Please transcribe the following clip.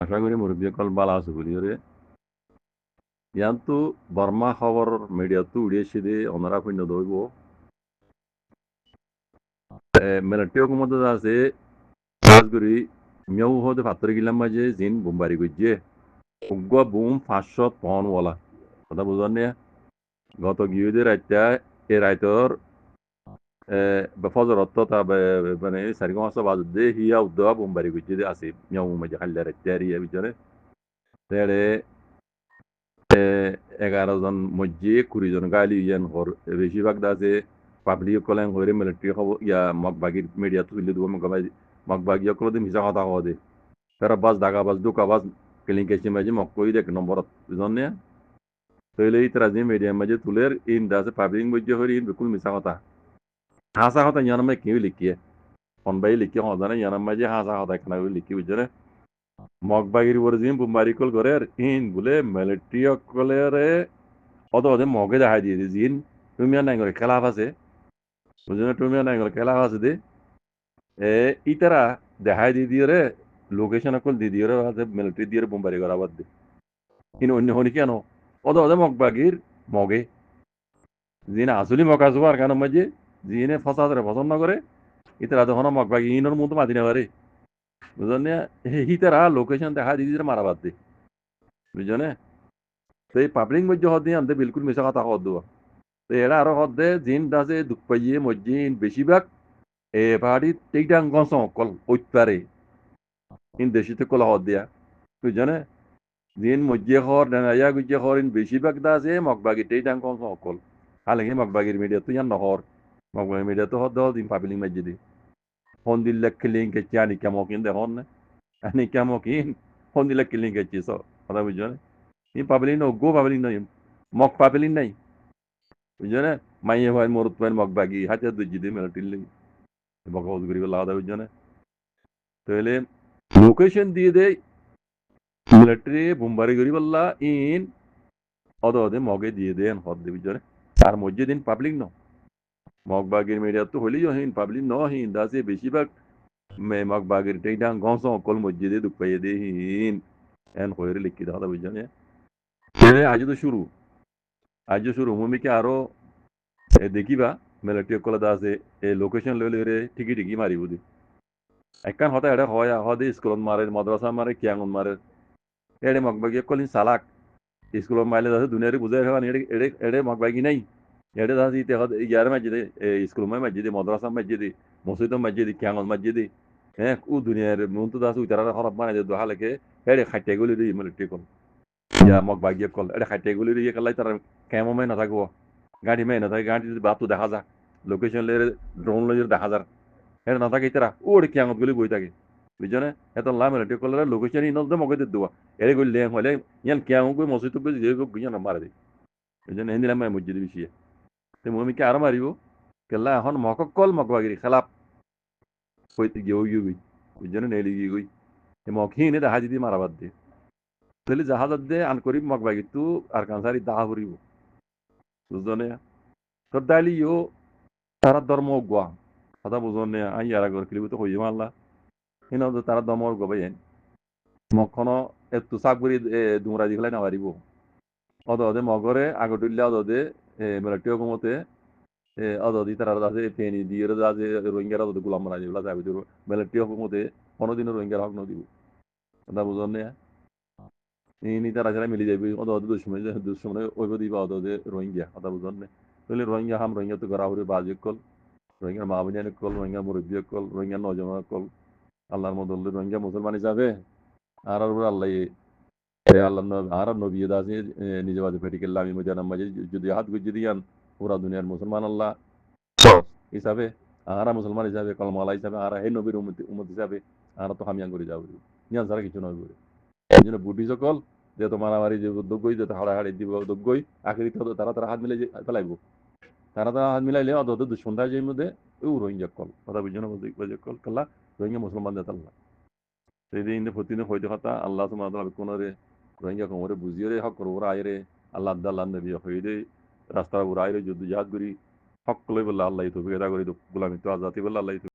আশা করি মুরব্বীসকল ভালো আছে বলি রে ইয়ান্তু বর্মা খবর মিডিয়াতো উড়িয়েছে দে ওনারা কইন্য দইব মিলিটারি হুকুমত আছে কাজগুরি মিয়াও হতে ফাত্তর গিলাম মাঝে জিন বোমবারি গজ্জে উগ্র বুম 500 পন ওলা কথা বুঝার নে গত গিয়ে রাইতা এ রাইতর بفضل الطاطا بني سرقوا صباح دي هي والدواب ومبارك جدي اسي يوم ما جحل التاريخ بجنه تare 11 জন মধ্যে 20 জন গালি ইয়ান হর বেশিরভাগ দাসে পাবলিক কলেন হরে মিলিটারি খবর ইয়া মগবাগির মিডিয়া তুলে দেবো মগবাগি কলদে মিছা কথা কওয়া দে তারা বাস দাগা বাস দুকা বাস কেলিং কেসি মাঝে মক্কই দেখ নম্বর জন্য তৈলে তারা যে মিডিয়া মাঝে তুলের ইন দাসে পাবলিক মধ্যে হরে ইন বিকুল মিছা কথা হাসা কথা ইয়ান মে কেউ লিখিয়ে ফোনবাই লিখি হজানে ইয়ান মাঝে হাসা কথা কেনা লিখি বুঝছে মগবাগির উপরে যে বোমবারি কল করে ইন বলে মিলিটারি কলেরে অত অদে মগে দেখা দিয়ে দিই জিন তুমি আর নাই করে খেলা আছে বুঝলি তুমি আর নাই করে খেলা আছে দে ইতারা দেখাই দিয়ে দিয়ে রে লোকেশন অকল দিয়ে দিয়ে রে মিলিটারি দিয়ে বোমবারি করা বাদ দে কিন্তু অন্য হনি কেন অত অদে মগবাগির মগে জিনে আসলি মকা জোয়ার কেন মাঝে জিনে ফসাদরে পছন্দ করে ইতারা তখন মগবাগি ইনর মতো মাতি না পারে বুঝলি ইতারা লোকেশন দেখা দিয়ে দিয়ে মারা বাদ দে বুঝলি তো এই পাবলিক মধ্যে হদ দিয়ে আনতে বিলকুল মিশা কথা হদ দেওয়া তো এরা আরো হদে জিন দাসে দুঃখ পাইয়ে মধ্যে বেশিরভাগ পাহাড়ি তেইটাং গছ কল ওইতারে ইন দেশিতে কলা হদ দিয়া তুই জানে জিন মধ্যে খর ডাঙাইয়া গুজে খর ইন বেশিরভাগ দাসে মগবাগি তেইটাং গছ কল হালেঙ্গে মগবাগির মিডিয়া তুই জান নহর মগবাগির মিডিয়া তো হদ দিন পাবলিক মধ্যে দি ফোন দিলে কিলিং কে চানি কেমকিন দেখুন না আনি কেমকিন ফোন দিলে কিলিং কে চিস কথা বুঝছো ইন পাবলিক নো গো পাবলিক নাই মগ পাবলিক নাই বুঝছো না মাইয়ে ভাই মরুত পাইন মগবাগি হাতে দুজি দি মেলটিল বকবাস করি লাদা বুঝছো না তাহলে লোকেশন দিয়ে দেয় মিলিটারি বোমবারি করি বললা ইন অদ অদে মগে দিয়ে দেন হদ দেবি জনে আর মধ্যে দিন পাবলিক ন মগবাগের মিডিয়া তো হলেই হিন পাবলিক ন হিন দাসে বেশিরভাগ মগবাগের টেইডাং গস কল মসজিদে দুপাইয়ে দে হিন এন হয়ে লিখি দাদা বুঝজনে আজ তো শুরু আজ শুরু ভূমিকে আরো দেখিবা মিলিটারি কলে দাসে এই লোকেশন লইলে রে ঠিকই ঠিকই মারিব দি একখান হতা এটা হয় হদে স্কুলত মারে মাদ্রাসা মারে কিয়াঙত মারে এড়ে মগবাগি কলিন সালাক স্কুলত মাইলে দাসে দুনিয়ারে বুঝাই হওয়া এড়ে এড়ে এড়ে মগবাগি নাই এড়ে দাসে ইতে হদ ইয়ার মসজিদে স্কুল মসজিদে মাদ্রাসা মসজিদে মসজিদ মসজিদে কিয়াঙত মসজিদে হ্যাঁ ও দুনিয়ার মন্তু দাস উইতারা হরব বানাই দে দোহালেকে এড়ে খাইতে গলি দি মিলিটারি কল ইয়া মগবাগি কল এড়ে খাইতে গলি দি কালাই তার কেমন মাই না থাকবো গাড়ি মাই না থাকে গাড়ি যদি বাতু দেখা যা লোকেশন লে ড্রোন লই দেখা যার এটা না থাকে তারা ওড়ে কিয়াঙত গলি বই থাকে বুঝছনে এত লাম মিলিটারি কল লোকেশন ইনল দে মগে দেওয়া এড়ে গলি লে হলে ইয়ান কিয়াঙ গই মসজিদ গই যে গই গুইনা মারা দে বুঝছনে হিন্দি লাম মসজিদ বিশিয়ে তে মমি কে আর মারিব কেলা এখন মককল মগবাগিরি খেলাপ কইতে গিয়ে ওই গই বুঝছনে নেলি গই গই এ মকহিনে দেখা যদি মারাবাদ দে তাহলে জাহাজাত দে আন করি মগবাগি তু আর কানসারি দাহা করিব বুঝছনে তোর দাইলি ইও তারা ধর্ম গোয়া কথা বুঝনে আই আর আগর কিলিব তো হইয়ে মারলা হিনা তারা ধর্ম গোবাই মখনো একটু সাকবুরি দুমরা দিখলাই না পারিব অদ অদে মগরে আগটুল্লা অদ অদে মিলিটারি হুকুমতে অদ অদি তারা আছে পেনি দিয়ে আছে রোহিঙ্গার অদ গুলাম বানাই দিবলা যাবি দিব মিলিটারি হুকুমতে কোনোদিনও রোহিঙ্গার হক নদিব কথা বুঝনে ইনি তারা যারা মিলে যাবে অদ অদ দুশ্মনে ওইব দিবা অদ অদে রোহিঙ্গা কথা বুঝনে তাহলে রোহিঙ্গা হাম রোহিঙ্গা তো গড়া হরে বাজে কল রোহিঙ্গার মা বোনের কল রোহিঙ্গার মুরব্বী কল রোহিঙ্গার নজমান কল আল্লাহর মদল্লে রোহিঙ্গা মুসলমান হিসাবে আর আল্লাহ আল্লাহ আর নবী দাসে নিজে বাজে ফেটিকেল্লা আমি মজানাম মাঝে যদি হাত গুজি দিয়ান পুরা দুনিয়ার মুসলমান আল্লাহ হিসাবে আহারা মুসলমান হিসাবে কলমালা হিসাবে আর হে নবীর উম্মত হিসাবে আর তো হামিয়ান করে যাবো নিয়ান ছাড়া কিছু নয় করে এই জন্য বুদ্ধি সকল যে তো মারামারি যে দগ্গই যে হাড়াহাড়ি দিব দগ্গই আখেরি তারা তারা হাত মিলে ফেলাইব তারা তারা হাত মিলাইলে অত দুঃসন্ধ্যায় যে মধ্যে ও রোহিঙ্গা কল কথা বুঝছো বুঝে কল কাল্লা রোহিঙ্গা মুসলমান দেত আল্লাহ সেই দিন প্রতিদিন হইতে কথা আল্লাহ তোমার কোন রে রোহিঙ্গা কোমরে বুঝিয়ে রে হক ওরা আয় রে আল্লাহ আল্লাহ নবী হয়ে রে রাস্তা ওরা আয় রে যুদ্ধ জাহাজ করি হক লই বললা আল্লাহ তো বেদা করি গোলামি তো আজাতি বললা আল্লাহ